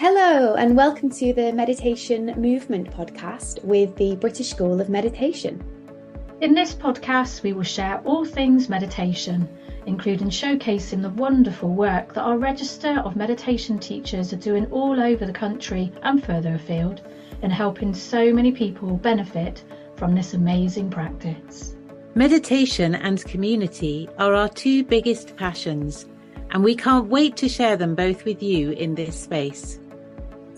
Hello, and welcome to the Meditation Movement podcast with the British School of Meditation. In this podcast, we will share all things meditation, including showcasing the wonderful work that our register of meditation teachers are doing all over the country and further afield in helping so many people benefit from this amazing practice. Meditation and community are our two biggest passions, and we can't wait to share them both with you in this space.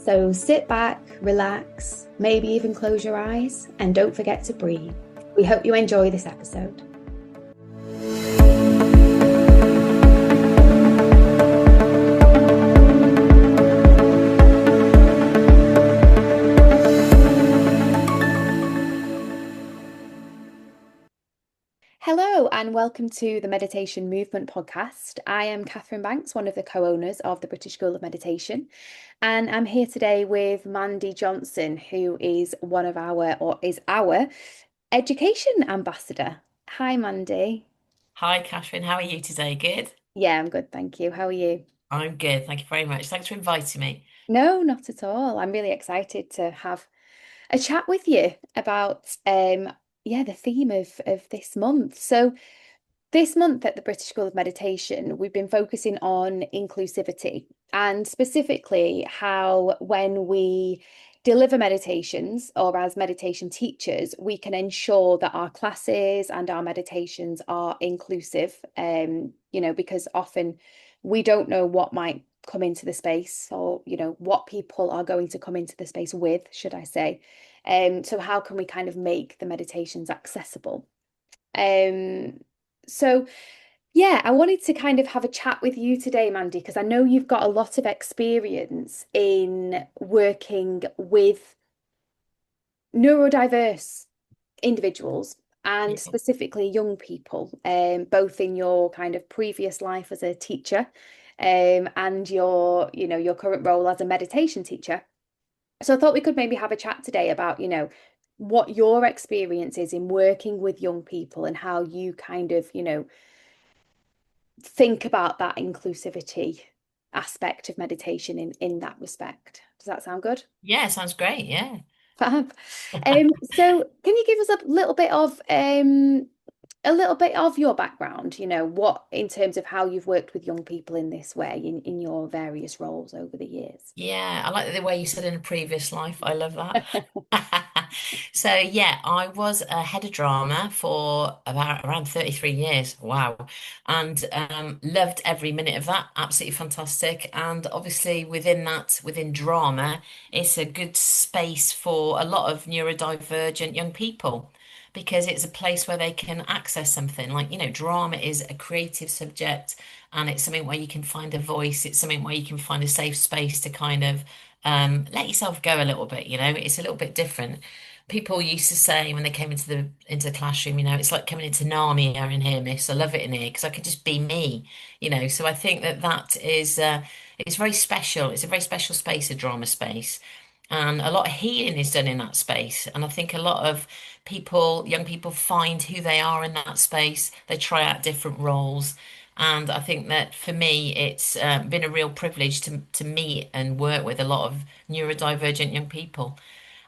So sit back, relax, maybe even close your eyes, and don't forget to breathe. We hope you enjoy this episode. Hello and welcome to the Meditation Movement podcast. I am Catherine Banks, one of the co-owners of the British School of Meditation, and I'm here today with Mandy Johnson, who is our education ambassador. Hi, Mandy. Hi, Catherine. How are you today? Good? Yeah, I'm good, thank you. How are you? I'm good. Thank you very much. Thanks for inviting me. No, not at all. I'm really excited to have a chat with you about the theme of this month. So this month at the British School of Meditation, we've been focusing on inclusivity and specifically how when we deliver meditations or as meditation teachers, we can ensure that our classes and our meditations are inclusive, because often we don't know what might come into the space or, what people are going to come into the space with, should I say. So how can we kind of make the meditations accessible? So yeah, I wanted to kind of have a chat with you today, Mandy, because I know you've got a lot of experience in working with neurodiverse individuals and Yeah. specifically young people, both in your kind of previous life as a teacher, and your current role as a meditation teacher. So I thought we could maybe have a chat today about, what your experience is in working with young people and how you kind of, think about that inclusivity aspect of meditation in that respect. Does that sound good? Yeah, sounds great. Yeah. Fab. So can you give us a little bit of your background, what in terms of how you've worked with young people in this way in your various roles over the years? Yeah, I like the way you said in a previous life. I love that. So yeah, I was a head of drama for about around 33 years. Wow. And loved every minute of that. Absolutely fantastic. And obviously within that, within drama, it's a good space for a lot of neurodivergent young people because it's a place where they can access something. Like, drama is a creative subject and it's something where you can find a voice. It's something where you can find a safe space to kind of let yourself go a little bit. It's a little bit different. People used to say when they came into the classroom, it's like coming into Narnia in here, miss. I love it in here because I can just be me. So I think that is it's very special. It's a very special space, a drama space. And a lot of healing is done in that space. And I think a lot of people, young people, find who they are in that space. They try out different roles. And I think that for me, it's been a real privilege to meet and work with a lot of neurodivergent young people.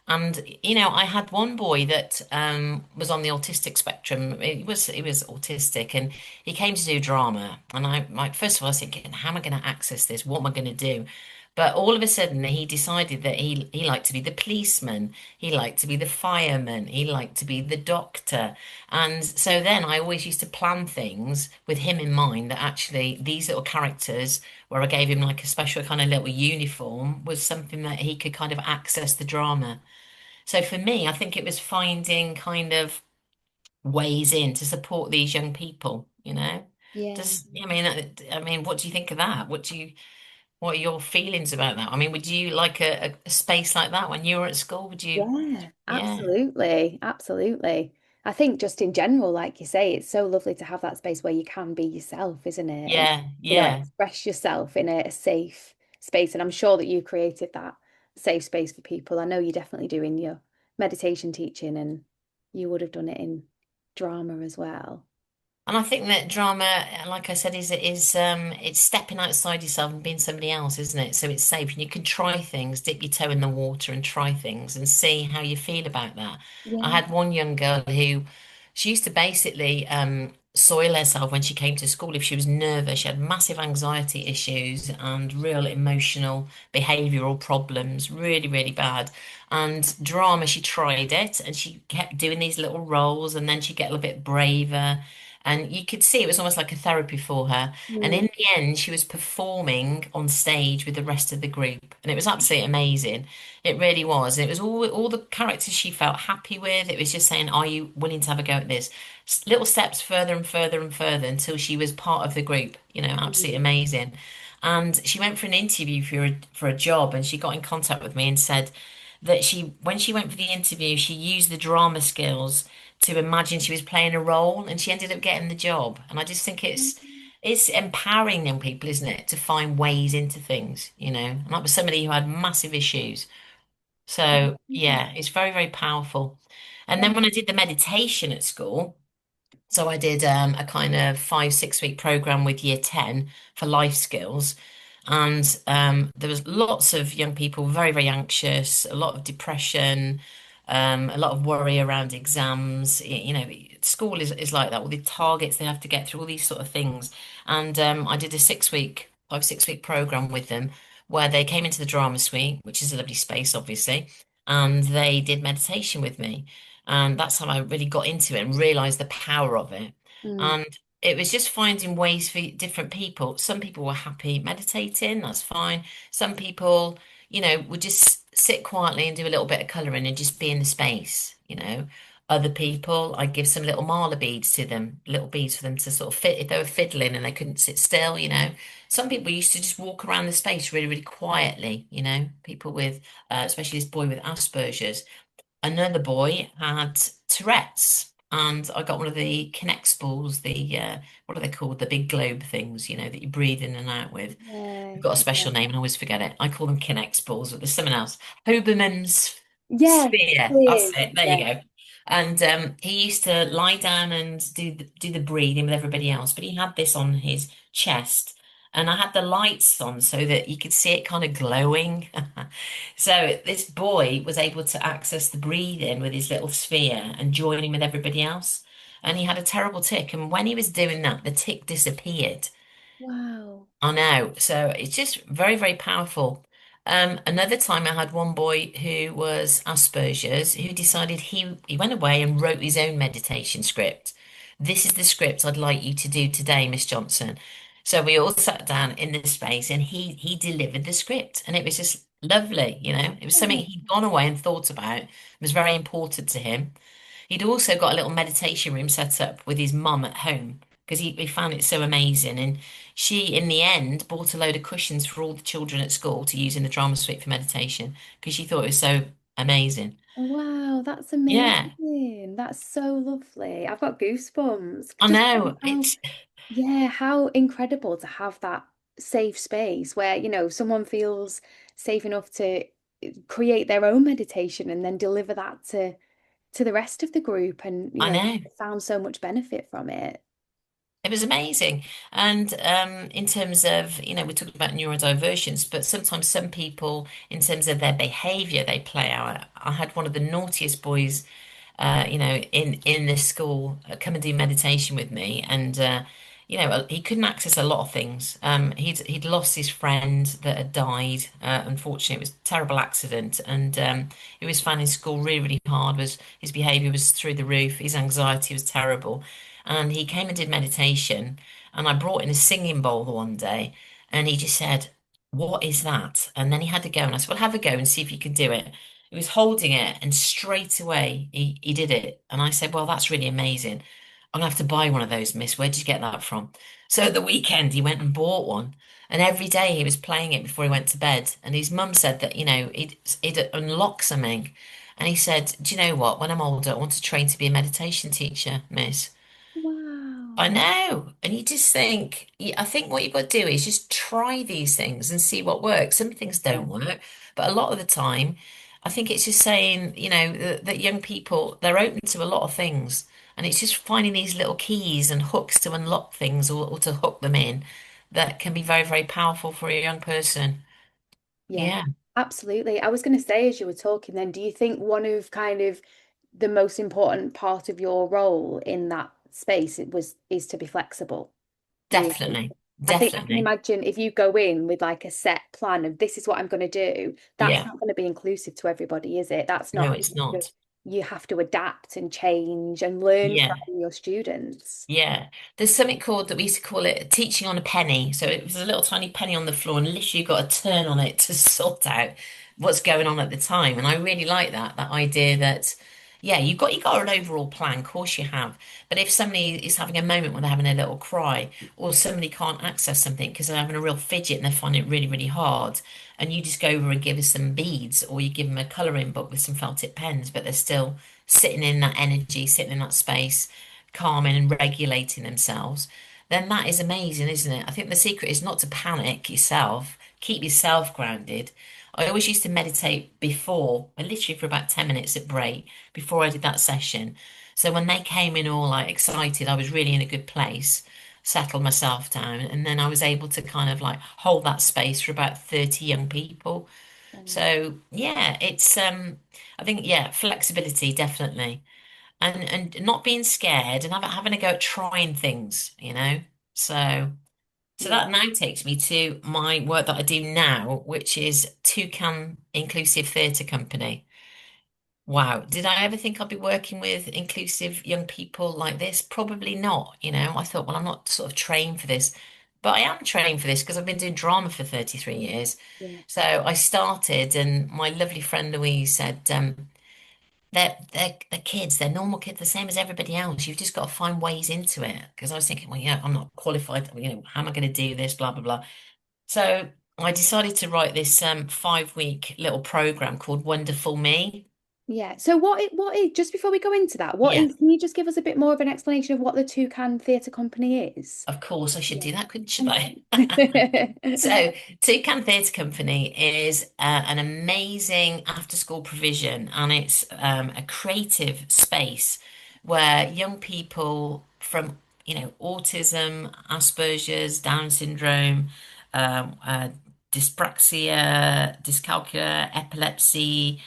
And I had one boy that was on the autistic spectrum. He was autistic, and he came to do drama. And I, like, first of all, I was thinking, how am I going to access this? What am I going to do? But all of a sudden, he decided that he liked to be the policeman. He liked to be the fireman. He liked to be the doctor. And so then I always used to plan things with him in mind that actually these little characters, where I gave him like a special kind of little uniform, was something that he could kind of access the drama. So for me, I think it was finding kind of ways in to support these young people. Yeah. I mean, what do you think of that? What are your feelings about that? I mean, would you like a space like that when you were at school? Would you? Yeah, Yeah, absolutely. Absolutely. I think just in general, like you say, it's so lovely to have that space where you can be yourself, isn't it? And, yeah, yeah. express yourself in a safe space. And I'm sure that you created that safe space for people. I know you definitely do in your meditation teaching, and you would have done it in drama as well. And I think that drama, like I said, is it's stepping outside yourself and being somebody else, isn't it? So it's safe and you can try things, dip your toe in the water and try things and see how you feel about that. I Yeah. had one young girl who she used to basically soil herself when she came to school if she was nervous. She had massive anxiety issues and real emotional behavioral problems, really, really bad. And drama, she tried it and she kept doing these little roles and then she'd get a little bit braver. And you could see it was almost like a therapy for her. And Mm. in the end, she was performing on stage with the rest of the group. And it was absolutely amazing. It really was. It was all the characters she felt happy with. It was just saying, are you willing to have a go at this? Little steps further and further and further until she was part of the group. Absolutely Mm. amazing. And she went for an interview for a job and she got in contact with me and said that when she went for the interview, she used the drama skills to imagine she was playing a role and she ended up getting the job. And I just think it's empowering young people, isn't it, to find ways into things, And that was somebody who had massive issues. So Yeah. yeah, it's very, very powerful. And then Yeah. when I did the meditation at school, so I did a kind of 5, 6 week program with year 10 for life skills. And there was lots of young people very, very anxious, a lot of depression, a lot of worry around exams. School is like that, all the targets they have to get through, all these sort of things. And I did a 6 week, 5, 6 week program with them where they came into the drama suite, which is a lovely space, obviously, and they did meditation with me. And that's how I really got into it and realized the power of it. Mm. And it was just finding ways for different people. Some people were happy meditating, that's fine. Some people, would just sit quietly and do a little bit of colouring and just be in the space. Other people, I'd give some little mala beads to them, little beads for them to sort of fit if they were fiddling and they couldn't sit still. Some people used to just walk around the space really, really quietly. People with, especially this boy with Asperger's. Another boy had Tourette's, and I got one of the Kinect balls, the what are they called? The big globe things, that you breathe in and out with. Yeah. They've got a Yeah. special name, and I always forget it. I call them Kinect balls, but there's someone else. Huberman's Yes, sphere. That's it is. it. There you Yeah. go. And he used to lie down and do the breathing with everybody else, but he had this on his chest, and I had the lights on so that you could see it kind of glowing. So this boy was able to access the breathing with his little sphere and join in with everybody else. And he had a terrible tick, and when he was doing that, the tick disappeared. Wow. I know. So it's just very, very powerful. Another time I had one boy who was Asperger's who decided he went away and wrote his own meditation script. This is the script I'd like you to do today, Miss Johnson. So we all sat down in this space and he delivered the script and it was just lovely. It was something Oh, he'd gone away and thought about. It was very important to him. He'd also got a little meditation room set up with his mum at home because he found it so amazing. And she, in the end, bought a load of cushions for all the children at school to use in the drama suite for meditation because she thought it was so amazing. wow, that's Yeah, amazing. That's so lovely. I've got goosebumps. I Just know. how, yeah, how incredible to have that safe space where, someone feels safe enough to create their own meditation and then deliver that to the rest of the group and, I know. found so much benefit from it. It was amazing. And in terms of, we talked about neurodivergence, but sometimes some people, in terms of their behavior, they play out. I had one of the naughtiest boys in this school, come and do meditation with me, and he couldn't access a lot of things. He'd lost his friend that had died. Unfortunately, it was a terrible accident, and he was finding school really, really hard. Was his behaviour was through the roof. His anxiety was terrible, and he came and did meditation, and I brought in a singing bowl one day, and he just said, "What is that?" And then he had to go, and I said, "Well, have a go and see if you can do it." He was holding it, and straight away he did it. And I said, "Well, that's really amazing. I'm gonna have to buy one of those, miss. Where did you get that from?" So at the weekend, he went and bought one. And every day he was playing it before he went to bed. And his mum said that, he'd unlock something. And he said, "Do you know what? When I'm older, I want to train to be a meditation teacher, miss." I Wow. know. And you just think, I think what you've got to do is just try these things and see what works. Some things Yeah. don't work, but a lot of the time, I think it's just saying, that young people, they're open to a lot of things. And it's just finding these little keys and hooks to unlock things or to hook them in that can be very, very powerful for a young person. Yeah, Yeah, absolutely. I was going to say, as you were talking then, do you think one of kind of the most important part of your role in that space it was is to be flexible, really? definitely. I can Definitely. imagine if you go in with like a set plan of this is what I'm going to do, that's Yeah. not going to be inclusive to everybody, is it? That's No, not, it's not. you have to adapt and change and learn from Yeah. your students. Yeah, there's something called that we used to call it teaching on a penny. So it was a little tiny penny on the floor, and literally you got to turn on it to sort out what's going on at the time. And I really like that idea that, yeah, you got an overall plan, of course you have. But if somebody is having a moment where they're having a little cry, or somebody can't access something because they're having a real fidget and they find it really, really hard, and you just go over and give us some beads, or you give them a colouring book with some felt tip pens, but they're still sitting in that energy, sitting in that space calming and regulating themselves, then that is amazing, isn't it? I think the secret is not to panic yourself, keep yourself grounded. I always used to meditate before, literally for about 10 minutes at break before I did that session. So when they came in all like excited, I was really in a good place, settled myself down, and then I was able to kind of like hold that space for about 30 young people. Um, So yeah, it's I think yeah, flexibility definitely and not being scared and having a go at trying things, you know. So yeah. that now takes me to my work that I do now, which is Toucan Inclusive Theatre Company. Wow, did I ever think I'd be working with inclusive young people like this? Probably not, you know. I thought, well, I'm not sort of trained for this, but I am trained for this because I've been doing drama for 33 years. Yeah. So I started, and my lovely friend Louise said, they're kids, they're normal kids, the same as everybody else. You've just got to find ways into it. Because I was thinking, well, yeah, I'm not qualified, how am I going to do this, blah, blah, blah. So I decided to write this 5 week little program called Wonderful Me. Yeah. So what is just before we go into that, what Yeah, is can you just give us a bit more of an explanation of what the Toucan Theatre Company is? of course I should Yeah. do that, couldn't should Thank I? you. So, Toucan Theatre Company is an amazing after school provision, and it's a creative space where young people from, autism, Asperger's, Down syndrome, uh, dyspraxia, dyscalculia, epilepsy,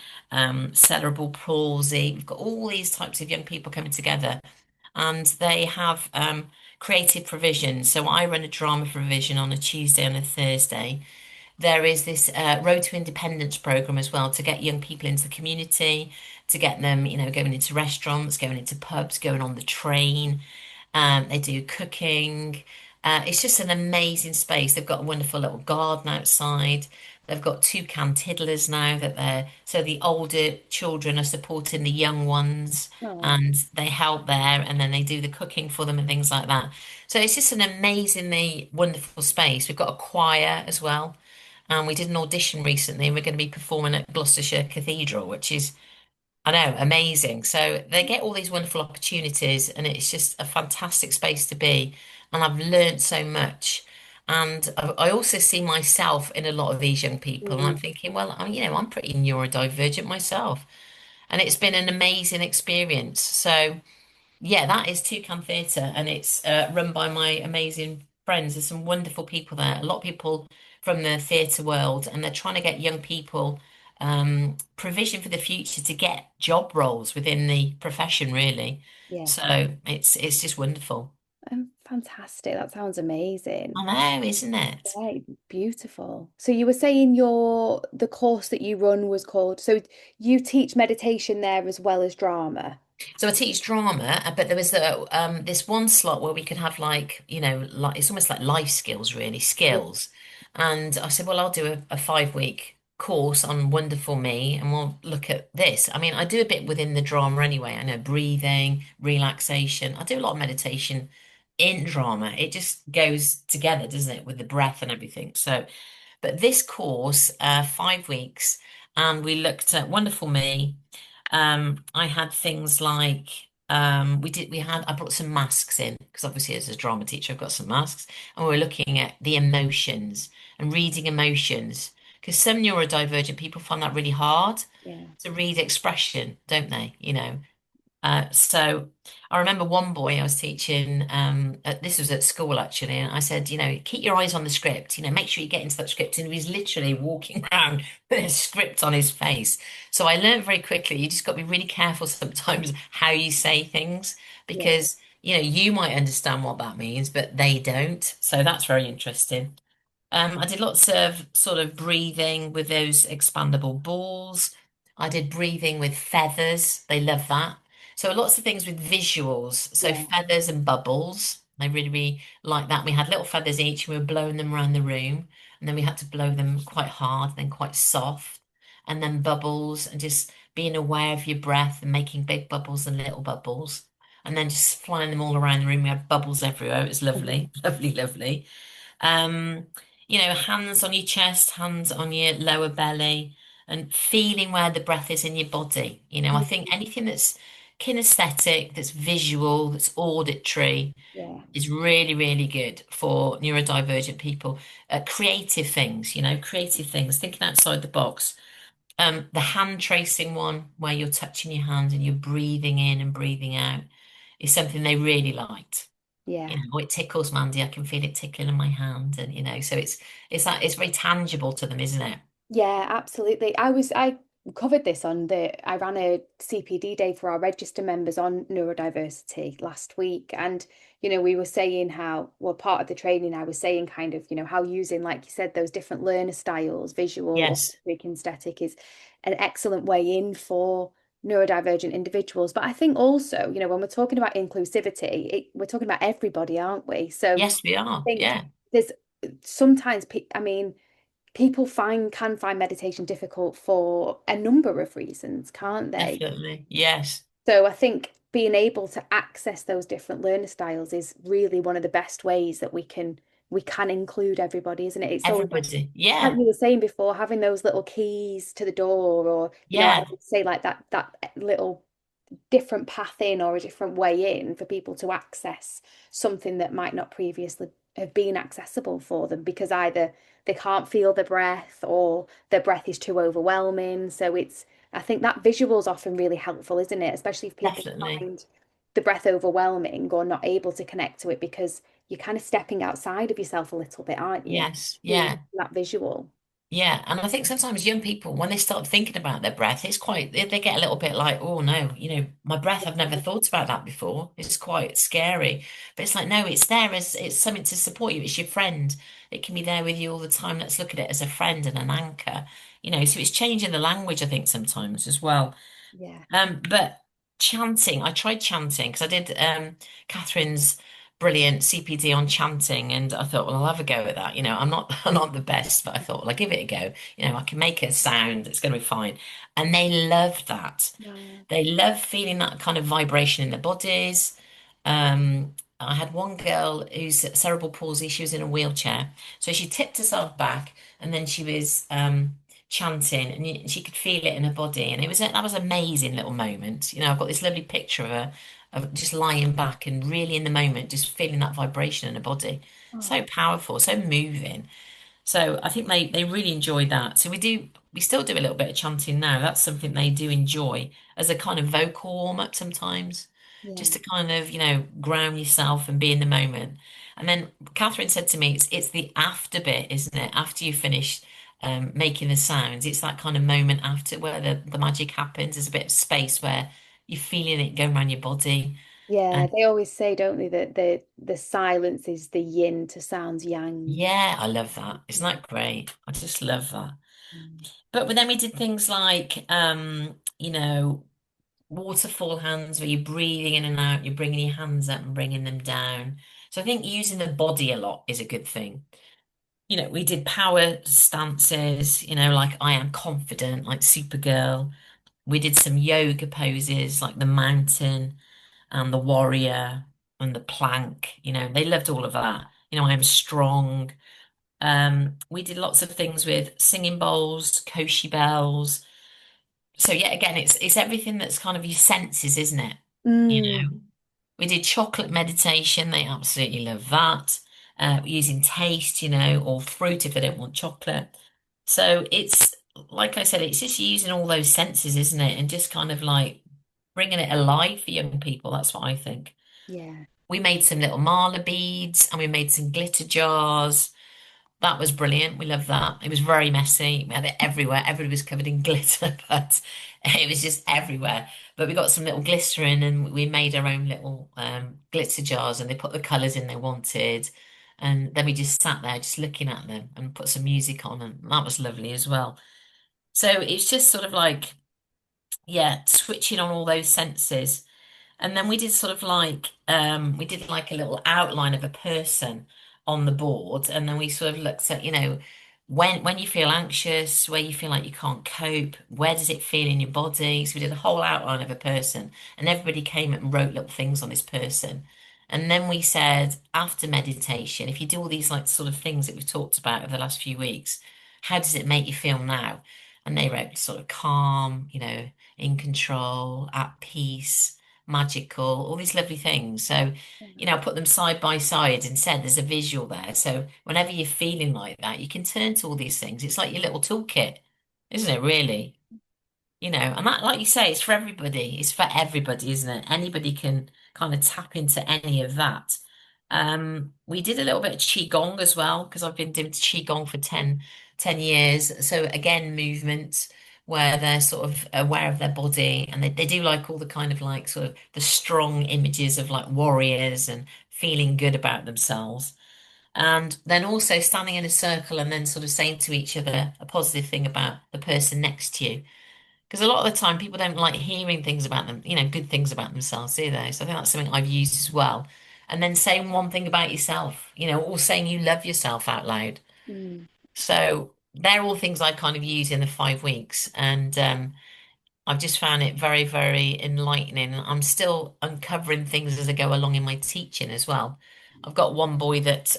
cerebral palsy. We've got all these types of young people coming together, and they have creative provision. So I run a drama provision on a Tuesday and a Thursday. There is this Road to Independence program as well to get young people into the community, to get them, going into restaurants, going into pubs, going on the train. They do cooking. It's just an amazing space. They've got a wonderful little garden outside. They've got toucan tiddlers now that they're so the older children are supporting the young ones Oh, and they help there and then they do the cooking for them and things like that. So it's just an amazingly wonderful space. We've got a choir as well. And we did an audition recently and we're going to be performing at Gloucestershire Cathedral, which is I know, amazing. So they get all these wonderful opportunities, and it's just a fantastic space to be. And I've learned so much. And I also see myself in a lot of these young people, and I'm mm, thinking, well, I'm pretty neurodivergent myself. And it's been an amazing experience. So, yeah, that is Toucan Theatre, and it's run by my amazing friends. There's some wonderful people there, a lot of people from the theatre world, and they're trying to get young people provision for the future to get job roles within the profession, really. yeah. So it's just wonderful. Fantastic. That sounds amazing. I know, isn't it? Right, beautiful. So you were saying the course that you run was called, so you teach meditation there as well as drama. So I teach drama, but there was this one slot where we could have like, like it's almost like life skills, really, Yeah. skills. And I said, well, I'll do a 5 week course on Wonderful Me, and we'll look at this. I mean, I do a bit within the drama anyway. I know breathing, relaxation. I do a lot of meditation in drama. It just goes together, doesn't it, with the breath and everything. So, but this course, 5 weeks, and we looked at Wonderful Me. I had things like I brought some masks in because obviously as a drama teacher I've got some masks and we were looking at the emotions and reading emotions because some neurodivergent people find that really hard Yeah. to read expression, don't they? So I remember one boy I was teaching, this was at school actually, and I said, keep your eyes on the script, make sure you get into that script. And he was literally walking around with a script on his face. So I learned very quickly, you just got to be really careful sometimes how you say things Yeah, because, you might understand what that means, but they don't. So that's very interesting. I did lots of sort of breathing with those expandable balls. I did breathing with feathers. They love that. So lots of things with visuals. So yeah. feathers and bubbles. They really, really like that. We had little feathers each and we were blowing them around the room. And then we had to blow them quite hard, then quite soft. And then bubbles and just being aware of your breath and making big bubbles and little bubbles. And then just flying them all around the room. We had bubbles everywhere. It was lovely, lovely, lovely. Um, hands on your chest, hands on your lower belly, and feeling where the breath is in your body. I think Mm, anything that's kinesthetic, that's visual, that's auditory yeah, is really, really good for neurodivergent people. Creative things, thinking outside the box. The hand tracing one, where you're touching your hand and you're breathing in and breathing out, is something they really liked. yeah. It tickles Mandy. I can feel it tickling in my hand, and so it's very tangible to them, isn't it? Yeah, absolutely. I covered this on I ran a CPD day for our register members on neurodiversity last week. And, we were saying how, well, part of the training, I was saying kind of, how using, like you said, those different learner styles, visual, Yes, auditory, kinesthetic, is an excellent way in for neurodivergent individuals. But I think also, when we're talking about inclusivity, we're talking about everybody, aren't we? So yes, we I are. think Yeah, there's sometimes, I mean, people can find meditation difficult for a number of reasons, can't they? definitely. Yes, So I think being able to access those different learner styles is really one of the best ways that we can include everybody, isn't it? It's always everybody. like Yeah, you were saying before, having those little keys to the door, or I yeah, would say like that little different path in or a different way in for people to access something that might not previously have been accessible for them because either they can't feel the breath or their breath is too overwhelming. So I think that visual is often really helpful, isn't it? Especially if people definitely. find the breath overwhelming or not able to connect to it because you're kind of stepping outside of yourself a little bit, aren't you? Yes, Being yeah. that visual. Yeah, and I think sometimes young people, when they start thinking about their breath, they get a little bit like, oh no, my breath, I've never thought about that before. It's quite scary. But it's like, no, it's there as it's something to support you. It's your friend. It can be there with you all the time. Let's look at it as a friend and an anchor. So it's changing the language, I think, sometimes as well. Yeah. But chanting, I tried chanting because I did Catherine's brilliant CPD on chanting, and I thought, well, I'll have a go at that. I'm not I'm not the best, but I thought, well, I'll give it a go. I can make a sound, it's going to be fine. And they loved that. Wow. They love feeling that kind of vibration in their bodies. I had one girl who's cerebral palsy. She was in a wheelchair, so she tipped herself back, and then she was chanting, and she could feel it in her body, and that was an amazing little moment. I've got this lovely picture of her of just lying back and really in the moment, just feeling that vibration in her body. So Oh, powerful, so moving. So I think they really enjoy that. So we still do a little bit of chanting now. That's something they do enjoy as a kind of vocal warm up sometimes, just yeah. to kind of, ground yourself and be in the moment. And then Catherine said to me, it's the after bit, isn't it? After you finish making the sounds, it's that kind of moment after where the magic happens. There's a bit of space where you're feeling it going around your body. Yeah, And they always say, don't they, that the silence is the yin to sound's yang. yeah, I love that. Isn't that great? I just love that. Mm. But then we did things like, waterfall hands where you're breathing in and out, you're bringing your hands up and bringing them down. So I think using the body a lot is a good thing. We did power stances, like I am confident, like Supergirl. We did some yoga poses like the mountain and the warrior and the plank. They loved all of that. I am strong. We did lots of things with singing bowls, koshi bells. So yeah, again, it's everything that's kind of your senses, isn't it? You know, Mm. we did chocolate meditation. They absolutely love that. Using taste, or fruit if they don't want chocolate. So it's like I said, it's just using all those senses, isn't it? And just kind of like bringing it alive for young people. That's what I think. Yeah. We made some little mala beads and we made some glitter jars. That was brilliant. We loved that. It was very messy. We had it everywhere. Everybody was covered in glitter, but it was just everywhere. But we got some little glycerin and we made our own little glitter jars and they put the colours in they wanted. And then we just sat there just looking at them and put some music on and that was lovely as well. So it's just sort of like, yeah, switching on all those senses. And then we did sort of like we did like a little outline of a person on the board, and then we sort of looked at, when you feel anxious, where you feel like you can't cope, where does it feel in your body? So we did a whole outline of a person, and everybody came and wrote little things on this person. And then we said, after meditation, if you do all these like sort of things that we've talked about over the last few weeks, how does it make you feel now? And they wrote sort of calm, in control, at peace, magical, all these lovely things. So, I put them side by side and said there's a visual there. So whenever you're feeling like that, you can turn to all these things. It's like your little toolkit, isn't it, really? And that, like you say, it's for everybody. It's for everybody, isn't it? Anybody can kind of tap into any of that. We did a little bit of Qigong as well, because I've been doing Qigong for 10 years. So again, movement where they're sort of aware of their body and they do like all the kind of like sort of the strong images of like warriors and feeling good about themselves. And then also standing in a circle and then sort of saying to each other a positive thing about the person next to you. Because a lot of the time people don't like hearing things about them, good things about themselves, do they? So I think that's something I've used as well. And then saying one thing about yourself, or saying you love yourself out loud. Mm. So they're all things I kind of use in the 5 weeks. And I've just found it very, very enlightening. I'm still uncovering things as I go along in my teaching as well. I've got one boy that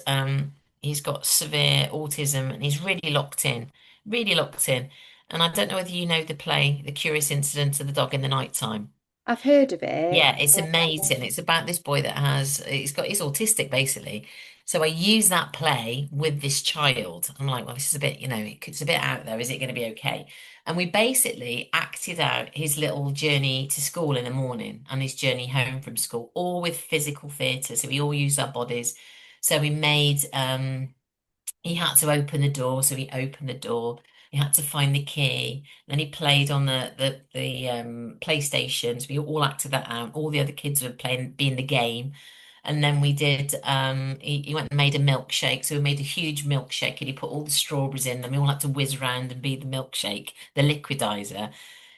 he's got severe autism and he's really locked in, really locked in. And I don't know whether you know the play, The Curious Incident of the Dog in the Nighttime. I've heard of it. Yeah, it's amazing. It's about this boy that he's autistic basically. So I use that play with this child. I'm like, well, this is a bit, it's a bit out there. Is it going to be okay? And we basically acted out his little journey to school in the morning and his journey home from school, all with physical theatre. So we all used our bodies. So we made he had to open the door, so he opened the door. He had to find the key. Then he played on the PlayStations. We all acted that out. All the other kids were playing, being the game. And then we did. He went and made a milkshake. So we made a huge milkshake, and he put all the strawberries in. Then we all had to whiz around and be the milkshake, the liquidizer.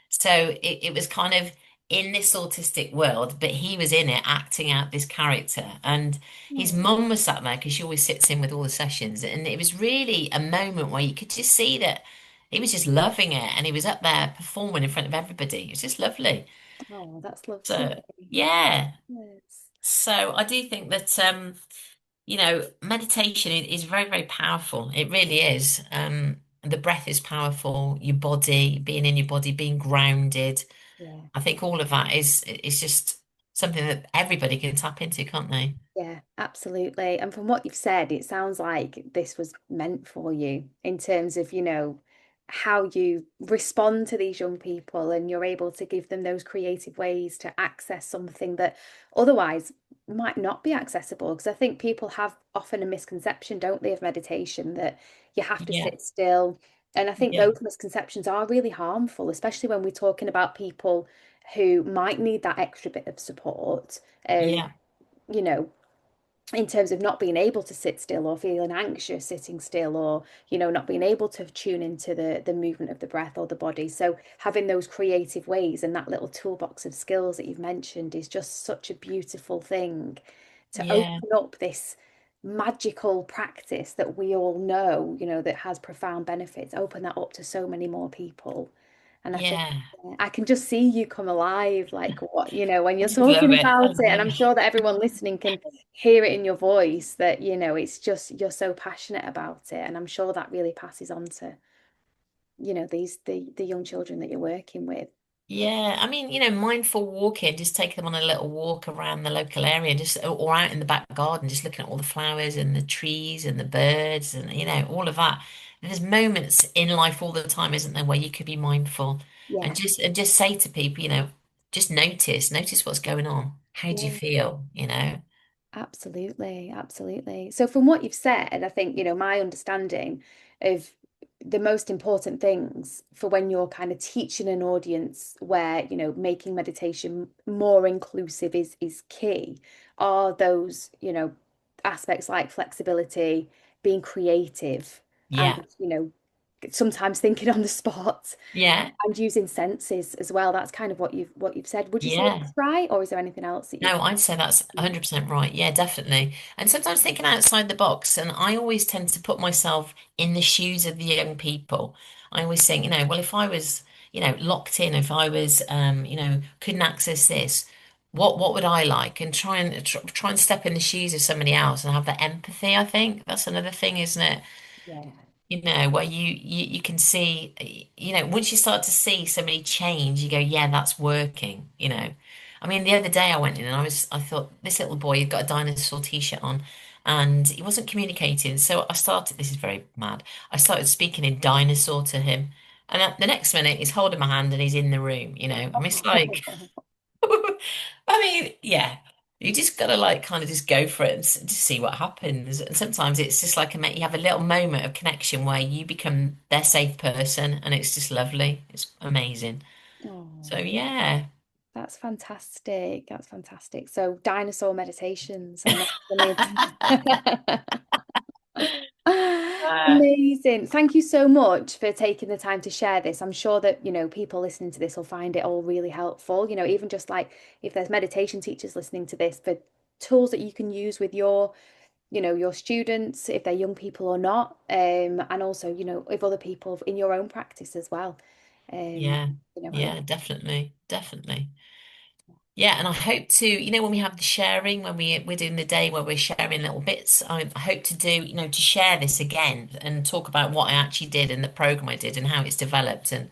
So it was kind of in this autistic world, but he was in it acting out this character. And his Oh, mum was sat there because she always sits in with all the sessions. And it was really a moment where you could just see that he was just loving it and he was up there performing in front of everybody. It was just lovely. oh, that's lovely. So, yeah. Yes. So I do think that meditation is very, very powerful. It really is. The breath is powerful, your body, being in your body, being grounded. Yeah. I think all of that is just something that everybody can tap into, can't they? Yeah, absolutely. And from what you've said, it sounds like this was meant for you in terms of, how you respond to these young people and you're able to give them those creative ways to access something that otherwise might not be accessible. Because I think people have often a misconception, don't they, of meditation that you have to Yeah, sit still. And I think yeah, those misconceptions are really harmful, especially when we're talking about people who might need that extra bit of support. yeah, You know, in terms of not being able to sit still or feeling anxious sitting still or not being able to tune into the movement of the breath or the body, so having those creative ways and that little toolbox of skills that you've mentioned is just such a beautiful thing to yeah, open up this magical practice that we all know that has profound benefits, open that up to so many more people. And I think yeah. I can just see you come alive, like what, when I you're just love talking it. I about it. And love I'm it. sure that everyone listening can hear it in your voice that, it's just you're so passionate about it. And I'm sure that really passes on to, these the young children that you're working with. Yeah, I mean, mindful walking, just take them on a little walk around the local area, just or out in the back garden, just looking at all the flowers and the trees and the birds and all of that. And there's moments in life all the time, isn't there, where you could be mindful Yeah. and just say to people, just notice what's going on. How do you Yeah. feel, you know? Absolutely, absolutely. So from what you've said, I think, my understanding of the most important things for when you're kind of teaching an audience where, making meditation more inclusive is key are those, aspects like flexibility, being creative, and, Yeah. sometimes thinking on the spot Yeah. and using senses as well. That's kind of what you've said. Would you say Yeah. that's right, or is there anything else that you'd? No, I'd say that's 100% right. Yeah, definitely. And sometimes thinking outside the box. And I always tend to put myself in the shoes of the young people. I always think, well, if I was, locked in, if I was, couldn't access this, what would I like? And try and step in the shoes of somebody else and have that empathy. I think that's another thing, isn't it? Yeah. Where you can see, once you start to see somebody change, you go, yeah, that's working. I mean, the other day I went in and I thought this little boy had got a dinosaur t-shirt on and he wasn't communicating. So this is very mad. I started speaking in dinosaur to him. And the next minute he's holding my hand and he's in the room. I mean, it's like, I mean, yeah, you just gotta like kind of just go for it and just see what happens. And sometimes it's just like you have a little moment of connection where you become their safe person, and it's just lovely. It's amazing. So Oh, yeah. that's fantastic. That's fantastic. So dinosaur meditations and amazing. Amazing. Thank you so much for taking the time to share this. I'm sure that, people listening to this will find it all really helpful. Even just like if there's meditation teachers listening to this, for tools that you can use with your students, if they're young people or not, and also, if other people in your own practice as well. Um, Yeah, Hope. yeah, definitely, definitely. Yeah, and I hope to, when we have the sharing, when we're doing the day where we're sharing little bits, I hope to do, to share this again and talk about what I actually did and the program I did and how it's developed, and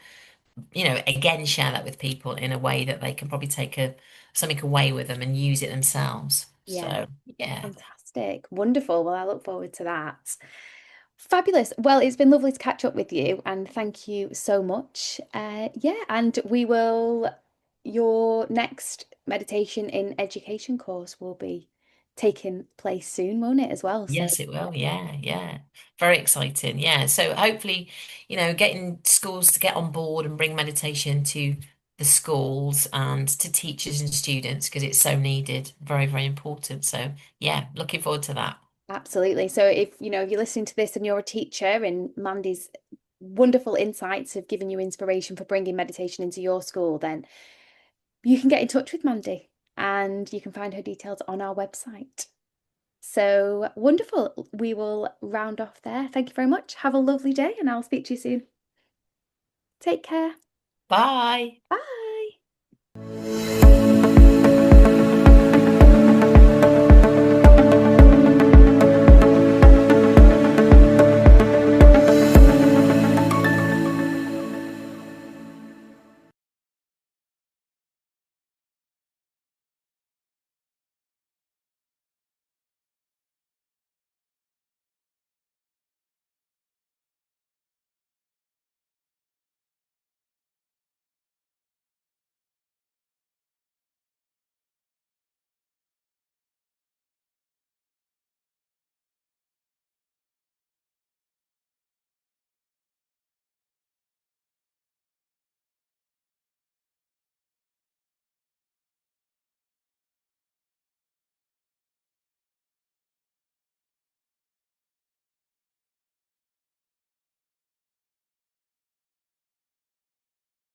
again share that with people in a way that they can probably take something away with them and use it themselves. Yeah. So yeah. Fantastic. Wonderful. Well, I look forward to that. Fabulous. Well, it's been lovely to catch up with you and thank you so much. Yeah, and your next meditation in education course will be taking place soon, won't it, as well? So, Yes, it will. Yeah, yeah. Very exciting. Yeah. So hopefully, getting schools to get on board and bring meditation to the schools and to teachers and students because it's so needed. Very, very important. So yeah, looking forward to that. absolutely. So, if you're listening to this and you're a teacher and Mandy's wonderful insights have given you inspiration for bringing meditation into your school, then you can get in touch with Mandy and you can find her details on our website. So wonderful. We will round off there. Thank you very much. Have a lovely day and I'll speak to you soon. Take care. Bye. Bye.